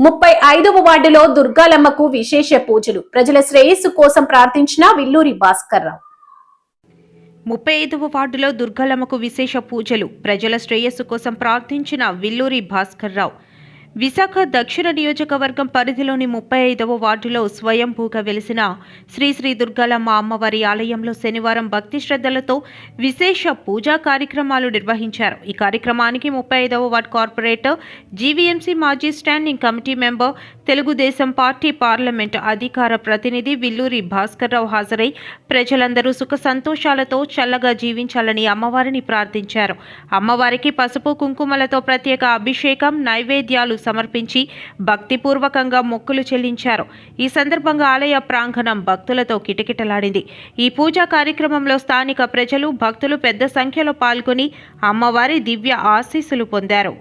35వ వార్డులో దుర్గాలమ్మకు విశేష పూజలు. ప్రజల శ్రేయస్సు కోసం ప్రార్థించిన విల్లూరి భాస్కర్రావు. 35వ వార్డులో దుర్గాలమ్మకు విశేష పూజలు. ప్రజల శ్రేయస్సు కోసం ప్రార్థించిన విల్లూరి భాస్కర్రావు. విశాఖ దక్షిణ నియోజకవర్గం పరిధిలోని 35వ వార్డులో స్వయంభూగా వెలిసిన శ్రీ శ్రీ దుర్గాలమ్మ అమ్మవారి ఆలయంలో శనివారం భక్తి శ్రద్ధలతో విశేష పూజా కార్యక్రమాలు నిర్వహించారు. ఈ కార్యక్రమానికి 35వ వార్డు కార్పొరేటర్, జీవీఎంసీ మాజీ standing committee member, Telugu Desam party parliament అధికార ప్రతినిధి విల్లూరి భాస్కర్రావు హాజరై ప్రజలందరూ సుఖ సంతోషాలతో చల్లగా జీవించాలని అమ్మవారిని ప్రార్థించారు. అమ్మవారికి పసుపు కుంకుమలతో ప్రత్యేక అభిషేకం, నైవేద్యాలు సమర్పించి భక్తిపూర్వకంగా మొక్కులు చెల్లించారు. ఈ సందర్భంగా ఆలయ ప్రాంగణం భక్తులతో కిటకిటలాడింది. ఈ పూజా కార్యక్రమంలో స్థానిక ప్రజలు, భక్తులు పెద్ద సంఖ్యలో పాల్గొని అమ్మవారి దివ్య ఆశీస్సులు పొందారు.